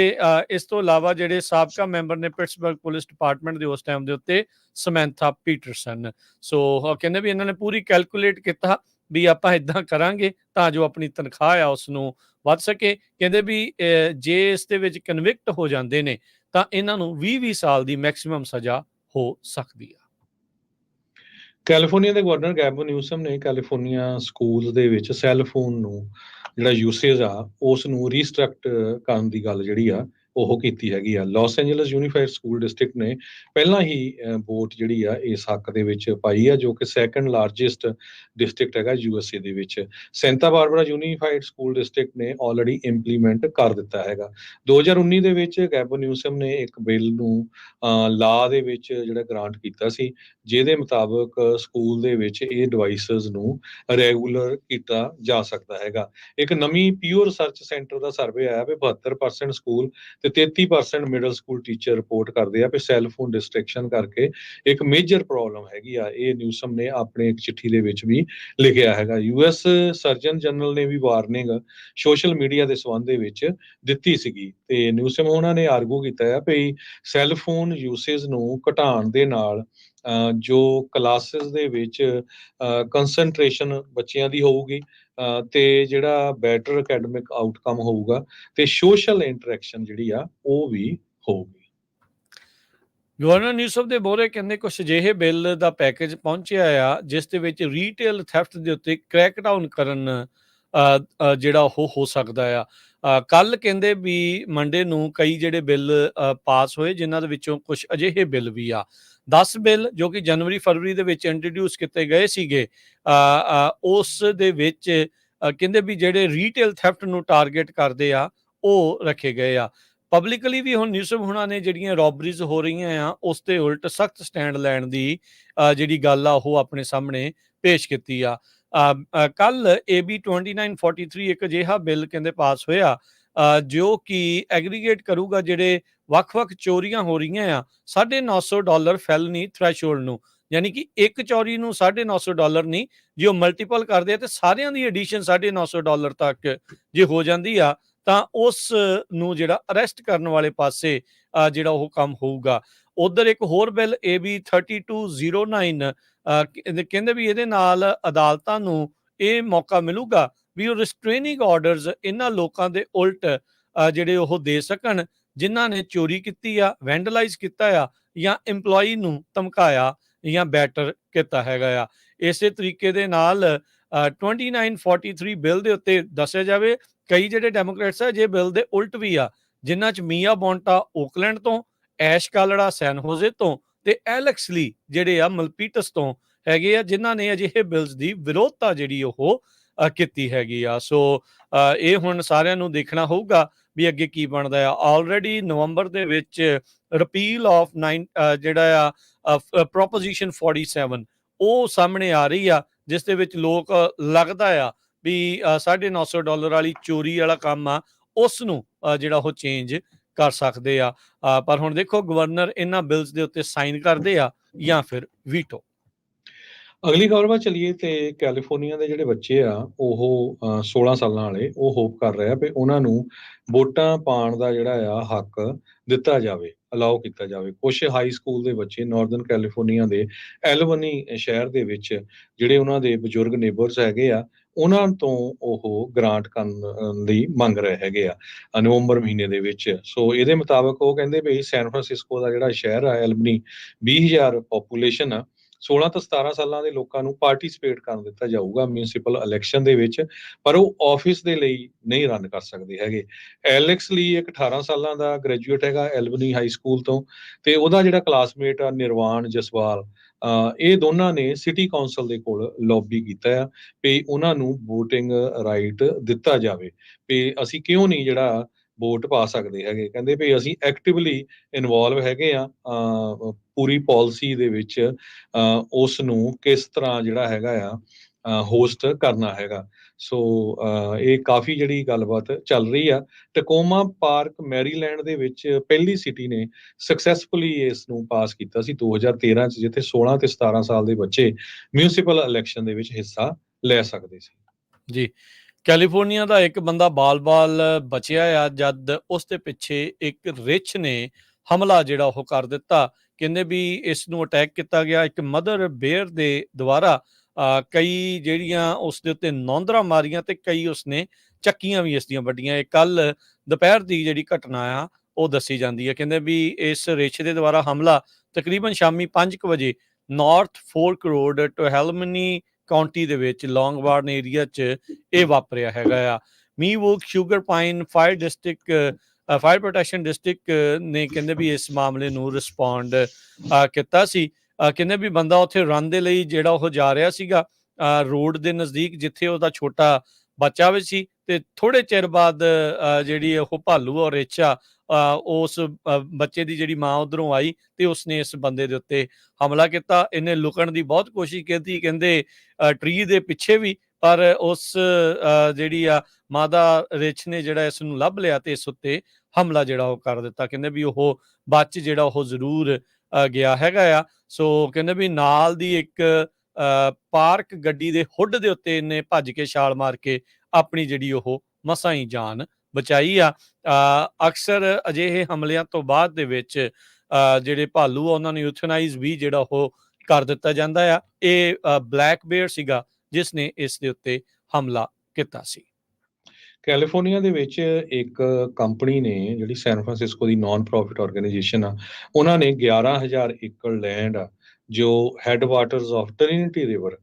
ਇਸ ਤੋਂ ਇਲਾਵਾ ਜਿਹੜੇ ਸਾਬਕਾ ਮੈਂਬਰ ਨੇ ਪਿਟਸਬਰਗ ਪੁਲਿਸ ਡਿਪਾਰਟਮੈਂਟ ਦੇ ਉਸ ਟਾਈਮ ਦੇ ਉੱਤੇ ਸਮੈਂਥਾ ਪੀਟਰਸਨ। ਸੋ ਕਹਿੰਦੇ ਵੀ ਇਹਨਾਂ ਨੇ ਪੂਰੀ ਕੈਲਕੂਲੇਟ ਕੀਤਾ ਵੀ ਆਪਾਂ ਇਦਾਂ ਕਰਾਂਗੇ ਤਾਂ ਜੋ ਆਪਣੀ ਤਨਖਾਹ ਆ ਉਸ ਨੂੰ ਵੱਧ ਸਕੇ। ਕਹਿੰਦੇ ਵੀ ਜੇ ਇਸ ਦੇ ਵਿੱਚ ਕਨਵਿਕਟ ਹੋ ਜਾਂਦੇ ਨੇ ਤਾਂ ਇਹਨਾਂ ਨੂੰ 20 ਸਾਲ ਦੀ ਮੈਕਸਿਮਮ ਸਜ਼ਾ ਹੋ ਸਕਦੀ ਆ। ਕੈਲੀਫੋਰਨੀਆ ਦੇ ਗਵਰਨਰ ਗੈਬਨ ਨਿਊਸਮ ਨੇ ਕੈਲੀਫੋਰਨੀਆ ਸਕੂਲ ਦੇ ਵਿੱਚ ਸੈੱਲ ਫੋਨ ਨੂੰ ਜਿਹੜਾ ਯੂਸੇਜ ਆ ਉਸ ਨੂੰ ਰੀਸਟਰਕਟ ਕਰਨ ਦੀ ਗੱਲ ਜਿਹੜੀ ਆ ਉਹ ਕੀਤੀ ਹੈਗੀ ਆ। Los Angeles Unified School District ਨੇ ਪਹਿਲਾਂ ਹੀ ਵੋਟ ਜਿਹੜੀ ਆ ਇਸ ਹੱਕ ਦੇ ਵਿੱਚ ਪਾਈ ਆ, ਜੋ ਕਿ ਸੈਕੰਡ ਲਾਰਜੈਸਟ ਡਿਸਟ੍ਰਿਕਟ ਹੈਗਾ USA ਦੇ ਵਿੱਚ। Santa Barbara unified School District ਨੇ ਆਲਰੇਡੀ ਇੰਪਲੀਮੈਂਟ ਕਰ ਦਿੱਤਾ ਹੈਗਾ। 2019 ਦੇ ਵਿੱਚ ਗੈਬਨ ਨਿਊਸਮ ਨੇ ਇੱਕ ਬਿੱਲ ਨੂੰ ਲਾ ਦੇ ਵਿੱਚ ਜਿਹੜਾ ਗ੍ਰਾਂਟ ਕੀਤਾ ਸੀ, ਜਿਹਦੇ ਮੁਤਾਬਕ ਸਕੂਲ ਦੇ ਵਿੱਚ ਇਹ ਡਿਵਾਈਸਸ ਨੂੰ ਰੈਗੂਲਰ ਕੀਤਾ ਜਾ ਸਕਦਾ ਹੈਗਾ। ਇੱਕ ਨਵੀਂ ਪਿਊਰ ਰਿਸਰਚ ਸੈਂਟਰ ਦਾ ਸਰਵੇ ਆਇਆ ਵੀ 72% ਸਕੂਲ ਤੇ 33% ਮਿਡਲ ਸਕੂਲ ਟੀਚਰ ਰਿਪੋਰਟ ਕਰਦੇ ਆ ਵੀ ਸੈੱਲ ਫੋਨ ਡਿਸਟਰੈਕਸ਼ਨ ਕਰਕੇ ਇੱਕ ਮੇਜਰ ਪ੍ਰੋਬਲਮ ਹੈਗੀ ਆ। ਇਹ ਨਿਊਸਮ ਨੇ ਆਪਣੇ ਇੱਕ ਚਿੱਠੀ ਦੇ ਵਿੱਚ ਵੀ ਲਿਖਿਆ ਹੈਗਾ। US ਸਰਜਨ ਜਨਰਲ ਨੇ ਵੀ ਵਾਰਨਿੰਗ ਸੋਸ਼ਲ ਮੀਡੀਆ ਦੇ ਸੰਬੰਧ ਦੇ ਵਿੱਚ ਦਿੱਤੀ ਸੀਗੀ ਤੇ ਨਿਊਸਮ ਉਹਨਾਂ ਨੇ ਆਰਗੂ ਕੀਤਾ ਹੈ ਵੀ ਸੈੱਲ ਫੋਨ ਯੂਸੇਜ ਨੂੰ ਘਟਾਉਣ ਦੇ ਨਾਲ ਜੋ ਕਲਾਸਿਸ ਦੇ ਵਿੱਚ ਕੰਸੈਂਟਰੇਸ਼ਨ ਬੱਚਿਆਂ ਦੀ ਹੋਊਗੀ, ਤੇ ਜਿਹੜਾ ਬੈਟਰ ਅਕੈਡਮਿਕ ਆਊਟਕਮ ਹੋਊਗਾ, ਤੇ ਸੋਸ਼ਲ ਇੰਟਰੈਕਸ਼ਨ ਜਿਹੜੀ ਆ ਉਹ ਵੀ ਹੋਊਗੀ। ਗਵਰਨਰ ਨਿਊਸਮ ਦੇ ਮੋਹਰੇ ਕਹਿੰਦੇ ਕੁਝ ਅਜਿਹੇ ਬਿੱਲ ਦਾ ਪੈਕੇਜ ਪਹੁੰਚਿਆ ਆ ਜਿਸ ਦੇ ਵਿੱਚ ਰੀਟੇਲ ਥੈਫਟ ਦੇ ਉੱਤੇ ਕ੍ਰੈਕਡਾਊਨ ਕਰਨ ਜਿਹੜਾ ਉਹ ਹੋ ਸਕਦਾ ਆ। ਕੱਲ ਕਹਿੰਦੇ ਵੀ ਮੰਡੇ ਨੂੰ ਕਈ ਜਿਹੜੇ ਬਿੱਲ ਪਾਸ ਹੋਏ, ਜਿਨ੍ਹਾਂ ਦੇ ਵਿੱਚੋਂ ਕੁਝ ਅਜਿਹੇ ਬਿੱਲ ਵੀ ਆ। 10 ਬਿੱਲ ਜੋ ਕਿ ਜਨਵਰੀ ਫਰਵਰੀ ਦੇ ਵਿੱਚ ਇੰਟਰੋਡਿਊਸ ਕੀਤੇ ਗਏ ਸੀਗੇ, ਉਸ ਦੇ ਵਿੱਚ ਕਹਿੰਦੇ ਵੀ ਜਿਹੜੇ ਰੀਟੇਲ ਥੈਫਟ ਨੂੰ ਟਾਰਗੇਟ ਕਰਦੇ ਆ ਉਹ ਰੱਖੇ ਗਏ ਆ। ਪਬਲਿਕਲੀ ਵੀ ਹੁਣ ਨਿਊਸਮ ਹੁਣਾਂ ਨੇ ਜਿਹੜੀਆਂ ਰੋਬਰੀਜ਼ ਹੋ ਰਹੀਆਂ ਆ ਉਸ ਤੇ ਉਲਟ ਸਖਤ ਸਟੈਂਡ ਲੈਣ ਦੀ ਜਿਹੜੀ ਗੱਲ ਆ ਉਹ ਆਪਣੇ ਸਾਹਮਣੇ ਪੇਸ਼ ਕੀਤੀ ਆ। ਕੱਲ AB 2943 ਇੱਕ ਅਜਿਹਾ ਬਿੱਲ ਕਹਿੰਦੇ ਪਾਸ ਹੋਇਆ ਜੋ ਕਿ ਐਗਰੀਗੇਟ ਕਰੂਗਾ ਜਿਹੜੇ ਵੱਖ-ਵੱਖ ਚੋਰੀਆਂ ਹੋ ਰਹੀਆਂ ਆ $950 ਫੈਲਨੀ ਥ੍ਰੈਸ਼ੋਲਡ ਨੂੰ, ਯਾਨੀ ਕਿ ਇੱਕ ਚੋਰੀ ਨੂੰ $950 ਨਹੀਂ, ਜੇ ਉਹ ਮਲਟੀਪਲ ਕਰਦੇ ਆ ਤੇ ਸਾਰਿਆਂ ਦੀ ਐਡੀਸ਼ਨ $950 ਤੱਕ ਜੇ ਹੋ ਜਾਂਦੀ ਆ ਤਾਂ ਉਸ ਨੂੰ ਜਿਹੜਾ ਅਰੈਸਟ ਕਰਨ ਵਾਲੇ ਪਾਸੇ ਜਿਹੜਾ ਉਹ ਕੰਮ ਹੋਊਗਾ। ਉਧਰ ਇੱਕ ਹੋਰ ਬਿੱਲ AB 3209 ਕਹਿੰਦੇ ਵੀ ਇਹਦੇ ਨਾਲ ਅਦਾਲਤਾਂ ਨੂੰ ਇਹ ਮੌਕਾ ਮਿਲੂਗਾ ਵੀ ਉਹ ਰਿਸਟ੍ਰੇਨਿੰਗ ਆਰਡਰਸ ਇਹਨਾਂ ਲੋਕਾਂ ਦੇ ਉਲਟ ਜਿਹੜੇ ਉਹ ਦੇ ਸਕਣ ਜਿਨ੍ਹਾਂ ਨੇ ਚੋਰੀ ਕੀਤੀ ਆ, ਵੈਂਡਲਾਈਜ਼ ਕੀਤਾ ਆ ਜਾਂ EMPLOYEE ਨੂੰ ਧਮਕਾਇਆ ਜਾਂ ਬੈਟਰ ਕੀਤਾ ਹੈਗਾ ਆ। ਇਸੇ ਤਰੀਕੇ ਦੇ ਨਾਲ 2943 ਬਿੱਲ ਦੇ ਉੱਤੇ ਦੱਸਿਆ ਜਾਵੇ ਕਈ ਜਿਹੜੇ ਡੈਮੋਕ੍ਰੇਟਸ ਆ ਜੇ ਬਿੱਲ ਦੇ ਉਲਟ ਵੀ ਆ, ਜਿਨ੍ਹਾਂ 'ਚ ਮੀਆ ਬੌਂਟਾ ਓਕਲੈਂਡ ਤੋਂ, ਐਸ਼ ਕਾਲੜਾ ਸੈਨ ਹੋਜ਼ੇ ਤੋਂ ਤੇ ਐਲੈਕਸ ਲੀ ਜਿਹੜੇ ਆ ਮਲਪੀਟਸ ਤੋਂ ਹੈਗੇ ਆ, ਜਿਨ੍ਹਾਂ ਨੇ ਅਜਿਹੇ ਬਿੱਲਸ ਦੀ ਵਿਰੋਧਤਾ ਜਿਹੜੀ ਉਹ ਕੀਤੀ ਹੈਗੀ ਆ। ਸੋ ਇਹ ਹੁਣ ਸਾਰਿਆਂ ਨੂੰ ਦੇਖਣਾ ਹੋਊਗਾ ਵੀ ਅੱਗੇ ਕੀ ਬਣਦਾ ਆ। ਆਲਰੇਡੀ ਨਵੰਬਰ ਦੇ ਵਿੱਚ ਰਿਪੀਲ ਆਫ ਜਿਹੜਾ ਆ ਪ੍ਰੋਪੋਜੀਸ਼ਨ 47 ਉਹ ਸਾਹਮਣੇ ਆ ਰਹੀ ਆ, ਜਿਸ ਦੇ ਵਿੱਚ ਲੋਕ ਲੱਗਦਾ ਆ ਵੀ $950 ਵਾਲੀ ਚੋਰੀ ਵਾਲਾ ਕੰਮ ਆ ਉਸ ਨੂੰ ਜਿਹੜਾ ਉਹ ਚੇਂਜ ਕਰ ਸਕਦੇ ਆ। ਪਰ ਹੁਣ ਦੇਖੋ ਗਵਰਨਰ ਇਹਨਾਂ ਬਿੱਲਸ ਦੇ ਉੱਤੇ ਸਾਈਨ ਕਰਦੇ ਆ ਜਾਂ ਫਿਰ ਵੀਟੋ। ਅਗਲੀ ਖਬਰ ਵੱਲ ਚੱਲੀਏ ਤੇ ਕੈਲੀਫੋਰਨੀਆ ਦੇ ਜਿਹੜੇ ਬੱਚੇ ਆ ਉਹ 16 ਸਾਲਾਂ ਵਾਲੇ ਉਹ ਹੋਪ ਕਰ ਰਹੇ ਆ ਵੀ ਉਹਨਾਂ ਨੂੰ ਵੋਟਾਂ ਪਾਉਣ ਦਾ ਜਿਹੜਾ ਆ ਹੱਕ ਦਿੱਤਾ ਜਾਵੇ, ਅਲਾਓ ਕੀਤਾ ਜਾਵੇ। ਕੁਛ ਹਾਈ ਸਕੂਲ ਦੇ ਬੱਚੇ ਨਾਰਦਰਨ ਕੈਲੀਫੋਰਨੀਆ ਦੇ ਐਲਬਨੀ ਸ਼ਹਿਰ ਦੇ ਵਿੱਚ ਜਿਹੜੇ ਉਹਨਾਂ ਦੇ ਬਜ਼ੁਰਗ ਨੇਬਰਸ ਹੈਗੇ ਆ ਉਹਨਾਂ ਤੋਂ ਉਹ ਗ੍ਰਾਂਟ ਕਰਨ ਲਈ ਮੰਗ ਰਹੇ ਹੈਗੇ ਆ ਨਵੰਬਰ ਮਹੀਨੇ ਦੇ ਵਿੱਚ। ਸੋ ਇਹਦੇ ਮੁਤਾਬਕ ਉਹ ਕਹਿੰਦੇ ਵੀ ਸੈਨ ਫਰਾਂਸਿਸਕੋ ਦਾ ਜਿਹੜਾ ਸ਼ਹਿਰ ਆ ਐਲਬਨੀ 20,000 ਪੋਪੂਲੇਸ਼ਨ ਆ, 16 ਤੋਂ 17 ਸਾਲਾਂ ਦੇ ਲੋਕਾਂ ਨੂੰ ਪਾਰਟਿਸਿਪੇਟ ਕਰਨ ਦਿੱਤਾ ਜਾਊਗਾ ਮਿਊਨਿਸਪਲ ਇਲੈਕਸ਼ਨ ਦੇ ਵਿੱਚ, ਪਰ ਉਹ ਆਫਿਸ ਦੇ ਲਈ ਨਹੀਂ ਰਨ ਕਰ ਸਕਦੇ ਹੈਗੇ। ਐਲੈਕਸ ਲੀ ਇੱਕ 18 ਸਾਲਾਂ ਦਾ ਗ੍ਰੈਜੂਏਟ ਹੈਗਾ ਐਲਬਨੀ ਹਾਈ ਸਕੂਲ ਤੋਂ, ਤੇ ਉਹਦਾ ਜਿਹੜਾ ਕਲਾਸਮੇਟ ਆ ਨਿਰਵਾਣ ਜਸਵਾਲ, ਇਹ ਦੋਨਾਂ ਨੇ ਸਿਟੀ ਕੌਂਸਲ ਦੇ ਕੋਲ ਲੌਬੀ ਕੀਤਾ ਆ ਵੀ ਉਹਨਾਂ ਨੂੰ ਵੋਟਿੰਗ ਰਾਈਟ ਦਿੱਤਾ ਜਾਵੇ ਵੀ ਅਸੀਂ ਕਿਉਂ ਨਹੀਂ ਜਿਹੜਾ ਵੋਟ ਪਾ ਸਕਦੇ ਹੈਗੇ। ਕਹਿੰਦੇ ਵੀ ਅਸੀਂ ਐਕਟਿਵਲੀ ਇਨਵੋਲਵ ਹੈਗੇ ਆ ਪੂਰੀ ਪਾਲਿਸੀ ਦੇ ਵਿੱਚ, ਉਸ ਨੂੰ ਕਿਸ ਤਰ੍ਹਾਂ ਜਿਹੜਾ ਹੈਗਾ ਆ ਹੋਸਟ ਕਰਨਾ ਹੈਗਾ। ਸੋ ਇਹ ਕਾਫੀ ਜਿਹੜੀ ਗੱਲਬਾਤ ਚੱਲ ਰਹੀ ਆ। ਟਕੋਮਾ ਪਾਰਕ ਮੈਰੀਲੈਂਡ ਦੇ ਵਿੱਚ ਪਹਿਲੀ ਸਿਟੀ ਨੇ ਸਕਸੈਸਫੁਲੀ ਇਸ ਨੂੰ ਪਾਸ ਕੀਤਾ ਸੀ 2013 ਚ, ਜਿੱਥੇ 16 ਤੇ 17 ਸਾਲ ਦੇ ਬੱਚੇ ਮਿਊਨਿਸਪਲ ਇਲੈਕਸ਼ਨ ਦੇ ਵਿੱਚ ਹਿੱਸਾ ਲੈ ਸਕਦੇ ਸੀ। ਜੀ, ਕੈਲੀਫੋਰਨੀਆ ਦਾ ਇੱਕ ਬੰਦਾ ਬਾਲ-ਬਾਲ ਬਚਿਆ ਆ ਜਦ ਉਸ ਦੇ ਪਿੱਛੇ ਇੱਕ ਰਿਛ ਨੇ ਹਮਲਾ ਜਿਹੜਾ ਉਹ ਕਰ ਦਿੱਤਾ। ਕਹਿੰਦੇ ਵੀ ਇਸ ਨੂੰ ਅਟੈਕ ਕੀਤਾ ਗਿਆ ਇੱਕ ਮਦਰ ਬੇਅਰ ਦੇ ਦੁਆਰਾ। ਕਈ ਜਿਹੜੀਆਂ ਉਸ ਦੇ ਉੱਤੇ ਨੌਂਦਰਾਂ ਮਾਰੀਆਂ ਤੇ ਕਈ ਉਸਨੇ ਚੱਕੀਆਂ ਵੀ ਇਸ ਦੀਆਂ ਵੱਡੀਆਂ। ਇਹ ਕੱਲ ਦੁਪਹਿਰ ਦੀ ਜਿਹੜੀ ਘਟਨਾ ਆ ਉਹ ਦੱਸੀ ਜਾਂਦੀ ਹੈ। ਕਹਿੰਦੇ ਵੀ ਇਸ ਰਿਛ ਦੇ ਦੁਆਰਾ ਹਮਲਾ ਤਕਰੀਬਨ ਸ਼ਾਮੀ 5 ਵਜੇ North Fork Road Tuolumne County ਦੇ ਵਿੱਚ ਲੌਂਗਵਾਰਨ ਏਰੀਆ 'ਚ ਇਹ ਵਾਪਰਿਆ ਹੈਗਾ ਆ। Miwuk Sugar Pine Fire District Fire Protection District ਨੇ ਕਹਿੰਦੇ ਵੀ ਇਸ ਮਾਮਲੇ ਨੂੰ ਰਿਸਪੌਂਡ ਕੀਤਾ ਸੀ। ਕਹਿੰਦੇ ਵੀ ਬੰਦਾ ਉੱਥੇ ਰਨ ਦੇ ਲਈ ਜਿਹੜਾ ਉਹ ਜਾ ਰਿਹਾ ਸੀਗਾ ਰੋਡ ਦੇ ਨਜ਼ਦੀਕ, ਜਿੱਥੇ ਉਹਦਾ ਛੋਟਾ ਬੱਚਾ ਵੀ ਸੀ, ਤੇ ਥੋੜੇ ਚਿਰ ਬਾਅਦ ਜਿਹੜੀ ਉਹ ਭਾਲੂ ਔਰ ਰਿਛ ਉਸ ਬੱਚੇ ਦੀ ਜਿਹੜੀ ਮਾਂ ਉਧਰੋਂ ਆਈ ਤੇ ਉਸਨੇ ਇਸ ਬੰਦੇ ਦੇ ਉੱਤੇ ਹਮਲਾ ਕੀਤਾ। ਇਹਨੇ ਲੁਕਣ ਦੀ ਬਹੁਤ ਕੋਸ਼ਿਸ਼ ਕੀਤੀ, ਕਹਿੰਦੇ ਟਰੀ ਦੇ ਪਿੱਛੇ ਵੀ, ਪਰ ਉਸ ਜਿਹੜੀ ਆ ਮਾਦਾ ਰਿਛ ਨੇ ਜਿਹੜਾ ਇਸ ਨੂੰ ਲੱਭ ਲਿਆ ਤੇ ਇਸ ਉੱਤੇ ਹਮਲਾ ਜਿਹੜਾ ਉਹ ਕਰ ਦਿੱਤਾ। ਕਹਿੰਦੇ ਵੀ ਉਹ ਬਚ ਜਿਹੜਾ ਉਹ ਜ਼ਰੂਰ ਗਿਆ ਹੈਗਾ ਆ। ਸੋ ਕਹਿੰਦੇ ਵੀ ਨਾਲ ਦੀ ਇੱਕ ਪਾਰਕ ਗੱਡੀ ਦੇ ਹੁੱਡ ਦੇ ਉੱਤੇ ਇਹਨੇ ਭੱਜ ਕੇ ਛਾਲ ਮਾਰ ਕੇ ਆਪਣੀ ਜਿਹੜੀ ਉਹ ਮਸਾਂ ਹੀ ਜਾਨ ਬਚਾਈ ਆ। ਅਕਸਰ ਅਜਿਹੇ ਹਮਲਿਆਂ ਤੋਂ ਬਾਅਦ ਦੇ ਵਿੱਚ ਜਿਹੜੇ ਭਾਲੂ ਆ ਉਹਨਾਂ ਨੂੰ ਯੂਥਨਾਈਜ਼ ਵੀ ਜਿਹੜਾ ਉਹ ਕਰ ਦਿੱਤਾ ਜਾਂਦਾ ਆ। ਇਹ ਬਲੈਕ ਬੇਅਰ ਸੀਗਾ ਜਿਸ ਨੇ ਇਸ ਦੇ ਉੱਤੇ ਹਮਲਾ ਕੀਤਾ ਸੀ। ਕੈਲੀਫੋਰਨੀਆ ਦੇ ਵਿੱਚ ਇੱਕ ਕੰਪਨੀ ਨੇ, ਜਿਹੜੀ ਸੈਨ ਫਰਾਂਸਿਸਕੋ ਦੀ ਨਾਨ ਪ੍ਰੋਫਿਟ ਆਰਗੇਨਾਈਜੇਸ਼ਨ ਆ, ਉਹਨਾਂ ਨੇ 11,000 ਏਕੜ ਲੈਂਡ ਆ ਜੋ ਹੈਡਵਾਟਰਸ ਆਫ ਟ੍ਰਿਨਿਟੀ ਰਿਵਰ,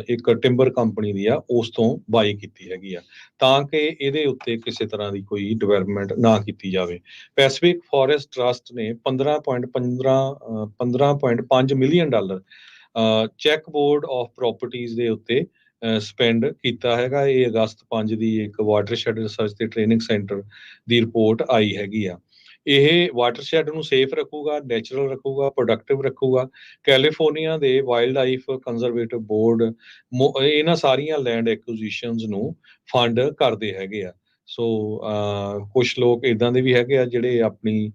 ਇੱਕ ਟਿੰਬਰ ਕੰਪਨੀ ਦੀ ਆ, ਉਸ ਤੋਂ ਬਾਈ ਕੀਤੀ ਹੈਗੀ ਆ, ਤਾਂ ਕਿ ਇਹਦੇ ਉੱਤੇ ਕਿਸੇ ਤਰ੍ਹਾਂ ਦੀ ਕੋਈ ਡਿਵੈਲਪਮੈਂਟ ਨਾ ਕੀਤੀ ਜਾਵੇ। ਪੈਸੀਫਿਕ ਫੋਰੈਸਟ ਟਰਸਟ ਨੇ 15.5 million dollar check board of properties ਦੇ ਉੱਤੇ ਸਪੈਂਡ ਕੀਤਾ ਹੈਗਾ। ਇਹ ਅਗਸਤ 5 ਦੀ ਇੱਕ ਵਾਟਰਸ਼ੈਡ ਰਿਸਰਚ ਤੇ ਟ੍ਰੇਨਿੰਗ ਸੈਂਟਰ ਦੀ ਰਿਪੋਰਟ ਆਈ ਹੈਗੀ ਆ। ਇਹ ਵਾਟਰਸ਼ੈਡ ਨੂੰ ਸੇਫ ਰੱਖੂਗਾ, ਨੈਚੁਰਲ ਰੱਖੂਗਾ, ਪ੍ਰੋਡਕਟਿਵ ਰੱਖੂਗਾ। ਕੈਲੀਫੋਰਨੀਆ ਦੇ ਵਾਈਲਡ ਲਾਈਫ ਕੰਜ਼ਰਵੇਟਿਵ ਬੋਰਡ ਇਹਨਾਂ ਸਾਰੀਆਂ ਲੈਂਡ ਐਕੁਜ਼ੀਸ਼ਨਸ ਨੂੰ ਫੰਡ ਕਰਦੇ ਹੈਗੇ ਆ। ਸੋ ਕੁਛ ਲੋਕ ਇੱਦਾਂ ਦੇ ਵੀ ਹੈਗੇ ਆ ਜਿਹੜੇ ਆਪਣੀ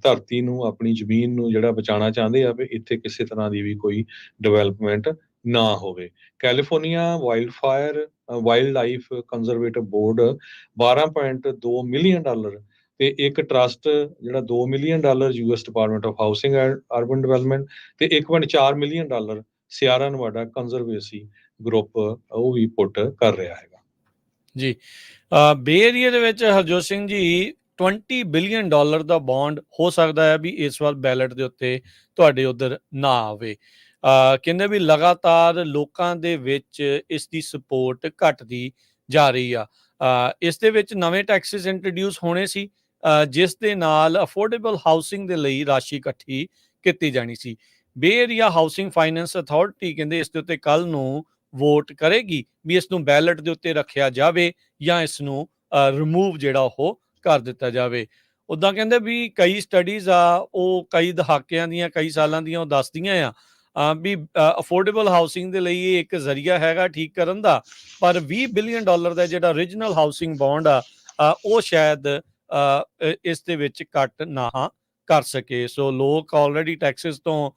ਧਰਤੀ ਨੂੰ, ਆਪਣੀ ਜ਼ਮੀਨ ਨੂੰ ਜਿਹੜਾ ਬਚਾਉਣਾ ਚਾਹੁੰਦੇ ਆ ਵੀ ਇੱਥੇ ਕਿਸੇ ਤਰ੍ਹਾਂ ਦੀ ਵੀ ਕੋਈ ਡਿਵੈਲਪਮੈਂਟ ਨਾ ਹੋਵੇ। California wild life conservative board 12.2 million dollar ਤੇ ਇੱਕ ਟਰਸਟ ਜਿਹੜਾ 2 million dollar US department of housing and urban development ਤੇ 1.4 million dollar Sierra Nevada conservancy group ਉਹ ਵੀ ਪੁੱਟ ਕਰ ਰਿਹਾ ਹੈਗਾ ਜੀ। ਬੇ ਏਰੀਆ ਦੇ ਵਿੱਚ ਹਰਜੋਤ ਸਿੰਘ ਜੀ 20 ਬਿਲੀਅਨ ਡਾਲਰ ਦਾ ਬੌਂਡ ਹੋ ਸਕਦਾ ਹੈ ਵੀ ਇਸ ਵਾਰ ਬੈਲਟ ਦੇ ਉੱਤੇ ਤੁਹਾਡੇ ਉਧਰ ਨਾ ਆਵੇ। ਕਹਿੰਦੇ ਵੀ ਲਗਾਤਾਰ ਲੋਕਾਂ ਦੇ ਵਿੱਚ ਇਸ ਦੀ ਸਪੋਰਟ ਘਟਦੀ ਜਾ ਰਹੀ ਆ। ਇਸ ਦੇ ਵਿੱਚ ਨਵੇਂ ਟੈਕਸਿਸ ਇੰਟਰੋਡਿਊਸ ਹੋਣੇ ਸੀ ਜਿਸ ਦੇ ਨਾਲ ਅਫੋਰਡੇਬਲ ਹਾਊਸਿੰਗ ਦੇ ਲਈ ਰਾਸ਼ੀ ਇਕੱਠੀ ਕੀਤੀ ਜਾਣੀ ਸੀ। ਬੇ ਏਰੀਆ ਹਾਊਸਿੰਗ ਫਾਈਨੈਂਸ ਅਥਾਰਟੀ ਕਹਿੰਦੇ ਇਸ ਦੇ ਉੱਤੇ ਕੱਲ ਨੂੰ ਵੋਟ ਕਰੇਗੀ ਵੀ ਇਸ ਨੂੰ ਬੈਲਟ ਦੇ ਉੱਤੇ ਰੱਖਿਆ ਜਾਵੇ ਜਾਂ ਇਸ ਨੂੰ ਰਿਮੂਵ ਜਿਹੜਾ ਉਹ ਕਰ ਦਿੱਤਾ ਜਾਵੇ। ਉੱਦਾਂ ਕਹਿੰਦੇ ਵੀ ਕਈ ਸਟੱਡੀਜ਼ ਆ ਉਹ ਕਈ ਦਹਾਕਿਆਂ ਦੀਆਂ, ਕਈ ਸਾਲਾਂ ਦੀਆਂ ਉਹ ਦੱਸਦੀਆਂ ਆ ਵੀ ਅਫੋਰਡੇਬਲ ਹਾਊਸਿੰਗ ਦੇ ਲਈ ਇਹ ਇੱਕ ਜ਼ਰੀਆ ਹੈਗਾ ਠੀਕ ਕਰਨ ਦਾ, ਪਰ 20 ਬਿਲੀਅਨ ਡਾਲਰ ਦਾ ਜਿਹੜਾ ਓਰੀਜਨਲ ਹਾਊਸਿੰਗ ਬੌਂਡ ਆ ਉਹ ਸ਼ਾਇਦ ਇਸ ਦੇ ਵਿੱਚ ਕੱਟ ਨਾ ਕਰ ਸਕੇ। ਸੋ ਲੋਕ ਆਲਰੇਡੀ ਟੈਕਸਿਸ ਤੋਂ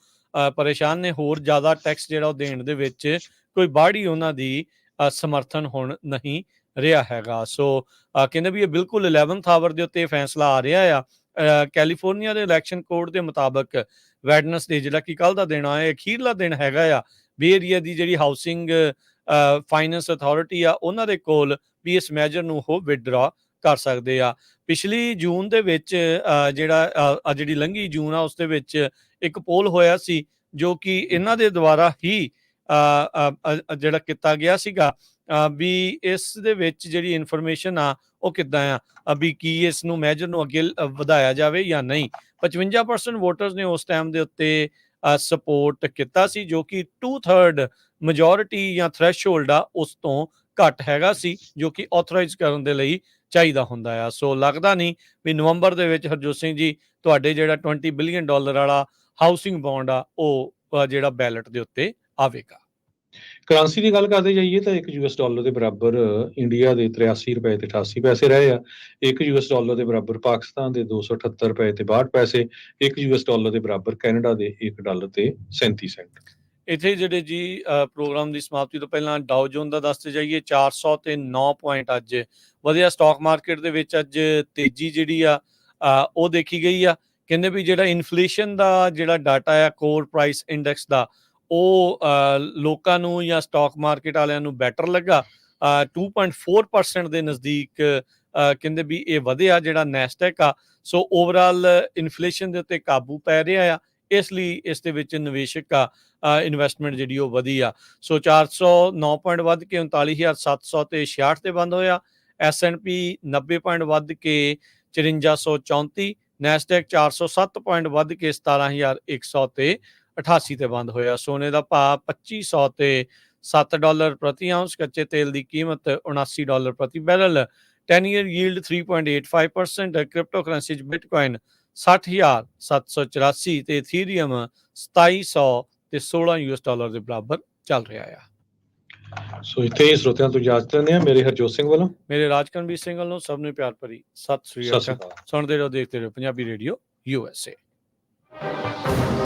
ਪਰੇਸ਼ਾਨ ਨੇ, ਹੋਰ ਜ਼ਿਆਦਾ ਟੈਕਸ ਜਿਹੜਾ ਉਹ ਦੇਣ ਦੇ ਵਿੱਚ ਕੋਈ ਬਾਹੜੀ ਉਹਨਾਂ ਦੀ ਸਮਰਥਨ ਹੁਣ ਨਹੀਂ ਰਿਹਾ ਹੈਗਾ। ਸੋ ਕਹਿੰਦੇ ਵੀ ਇਹ ਬਿਲਕੁਲ 11th ਆਵਰ ਦੇ ਉੱਤੇ ਫੈਸਲਾ ਆ ਰਿਹਾ ਆ। ਕੈਲੀਫੋਰਨੀਆ ਦੇ ਇਲੈਕਸ਼ਨ ਕੋਡ ਦੇ ਮੁਤਾਬਕ ਵੈਡਨਸਡੇ ਜਿਹੜਾ ਕਿ ਕੱਲ ਦਾ ਦਿਨ ਆ, ਇਹ ਅਖੀਰਲਾ ਦਿਨ ਹੈਗਾ ਆ ਬੇ ਏਰੀਆ ਦੀ ਜਿਹੜੀ ਹਾਊਸਿੰਗ ਫਾਈਨੈਂਸ ਅਥਾਰਟੀ ਆ ਉਹਨਾਂ ਦੇ ਕੋਲ ਵੀ ਇਸ ਮੈਜਰ ਨੂੰ ਉਹ ਵਿਦਡਰਾ ਕਰ ਸਕਦੇ ਆ। ਪਿਛਲੀ ਜੂਨ ਦੇ ਵਿੱਚ ਜਿਹੜੀ ਲੰਘੀ ਜੂਨ ਆ ਉਸ ਦੇ ਵਿੱਚ ਇੱਕ ਪੋਲ ਹੋਇਆ ਸੀ ਜੋ ਕਿ ਇਹਨਾਂ ਦੇ ਦੁਆਰਾ ਹੀ ਜਿਹੜਾ ਕੀਤਾ ਗਿਆ ਸੀਗਾ ਵੀ ਇਸ ਦੇ ਵਿੱਚ ਜਿਹੜੀ ਇਨਫੋਰਮੇਸ਼ਨ ਆ ਉਹ ਕਿੱਦਾਂ ਆ ਵੀ ਕੀ ਇਸ ਨੂੰ ਮੈਜਰ ਨੂੰ ਅੱਗੇ ਵਧਾਇਆ ਜਾਵੇ ਜਾਂ ਨਹੀਂ। 55% ਵੋਟਰਸ ਨੇ ਉਸ ਟਾਈਮ ਦੇ ਉੱਤੇ ਸਪੋਰਟ ਕੀਤਾ ਸੀ ਜੋ ਕਿ 2/3 ਮੈਜੋਰਿਟੀ ਜਾਂ ਥ੍ਰੈਸ਼ਹੋਲਡ ਆ ਉਸ ਤੋਂ ਘੱਟ ਹੈਗਾ ਸੀ ਜੋ ਕਿ ਆਥੋਰਾਈਜ਼ ਕਰਨ ਦੇ ਲਈ ਚਾਹੀਦਾ ਹੁੰਦਾ ਆ। ਸੋ ਲੱਗਦਾ ਨਹੀਂ ਵੀ ਨਵੰਬਰ ਦੇ ਵਿੱਚ ਹਰਜੋਤ ਸਿੰਘ ਜੀ ਤੁਹਾਡੇ ਜਿਹੜਾ 20 ਬਿਲੀਅਨ ਡਾਲਰ ਵਾਲਾ ਹਾਊਸਿੰਗ ਬੌਂਡ ਆ ਉਹ ਜਿਹੜਾ ਬੈਲਟ ਦੇ ਉੱਤੇ ਆਵੇਗਾ। ਕਰੰਸੀ ਦੀ ਗੱਲ ਕਰਦੇ ਜਾਈਏ ਤਾਂ ਇੱਕ ਯੂਐਸ ਡਾਲਰ ਦੇ ਬਰਾਬਰ ਇੰਡੀਆ ਦੇ 83 ਰੁਪਏ ਤੇ 88 ਪੈਸੇ ਰਹੇ ਆ। ਇੱਕ ਯੂਐਸ ਡਾਲਰ ਦੇ ਬਰਾਬਰ ਪਾਕਿਸਤਾਨ ਦੇ 278 ਰੁਪਏ ਤੇ 62 ਪੈਸੇ। ਇੱਕ ਯੂਐਸ ਡਾਲਰ ਦੇ ਬਰਾਬਰ ਕੈਨੇਡਾ ਦੇ $1 ਤੇ 37 ਸੈਂਟ। ਇੱਥੇ ਜਿਹੜੇ ਜੀ ਪ੍ਰੋਗਰਾਮ ਦੀ ਸਮਾਪਤੀ ਤੋਂ ਪਹਿਲਾਂ ਡਾਓ ਜੋਨ ਦਾ ਦੱਸਦੇ ਜਾਈਏ 400 ਤੇ 9 ਪੁਆਇੰਟ ਅੱਜ ਵਧੀਆ। ਸਟਾਕ ਮਾਰਕੀਟ ਦੇ ਵਿੱਚ ਅੱਜ ਤੇਜ਼ੀ ਜਿਹੜੀ ਆ ਉਹ ਦੇਖੀ ਗਈ ਆ। ਕਹਿੰਦੇ ਵੀ ਜਿਹੜਾ ਇਨਫਲੇਸ਼ਨ ਦਾ ਜਿਹੜਾ ਡਾਟਾ ਆ ਕੋਰ ਪ੍ਰਾਈਸ ਇੰਡੈਕਸ ਦਾ ਉਹ ਲੋਕਾਂ ਨੂੰ ਜਾਂ ਸਟਾਕ ਮਾਰਕੀਟ ਵਾਲਿਆਂ ਨੂੰ ਬੈਟਰ ਲੱਗਾ। 2.4% ਦੇ ਨਜ਼ਦੀਕ ਕਹਿੰਦੇ ਵੀ ਇਹ ਵਧਿਆ ਜਿਹੜਾ ਨੈਸਡੈਕ ਆ। ਸੋ ਓਵਰਆਲ ਇਨਫਲੇਸ਼ਨ ਦੇ ਉੱਤੇ ਕਾਬੂ ਪੈ ਰਿਹਾ ਆ, ਇਸ ਲਈ ਇਸ ਦੇ ਵਿੱਚ ਨਿਵੇਸ਼ਕ ਆ ਇਨਵੈਸਟਮੈਂਟ ਜਿਹੜੀ ਉਹ ਵਧੀ ਆ। ਸੋ 409 ਪੁਆਇੰਟ ਵੱਧ ਕੇ 39,700 ਤੇ 66 ਤੇ ਬੰਦ ਹੋਇਆ। S&P 90 ਪੁਆਇੰਟ ਵੱਧ ਕੇ 5434। ਨੈਸਡੈਕ 407 ਪੁਆਇੰਟ ਵੱਧ ਕੇ 17,100 ਤੇ 88 ਤੇ ਬੰਦ ਹੋਇਆ। ਸੋਨੇ ਦਾ ਭਾਅ $2500 ਤੇ $7 ਪ੍ਰਤੀ ਆਉਂਸ। ਕੱਚੇ ਤੇਲ ਦੀ ਕੀਮਤ $79 ਪ੍ਰਤੀ barrel. 10 year yield 3.85%। Crypto currency 'ਚ ਬਿਟਕੋਇਨ 60,784 ਤੇ ਇਥੀਰੀਅਮ 2700 ਤੇ $16 ਦੇ ਬਰਾਬਰ ਚੱਲ ਰਿਹਾ ਆ। ਸੋ ਇੱਥੇ ਹੀ ਸਰੋਤਿਆਂ ਤੋਂ ਇਜਾਜ਼ਤ ਲੈਂਦੇ ਹਾਂ। ਮੇਰੇ ਹਰਜੋਤ ਸਿੰਘ ਵੱਲੋਂ, ਮੇਰੇ ਰਾਜਕਰਨਵੀਰ ਸਿੰਘ ਵੱਲੋਂ ਸਭ ਨੂੰ ਪਿਆਰ ਭਰੀ ਸਤਿ ਸ੍ਰੀ ਅਕਾਲ। ਸੁਣਦੇ ਰਹੋ, ਦੇਖਦੇ ਰਹੋ ਪੰਜਾਬੀ ਰੇਡੀਓ USA।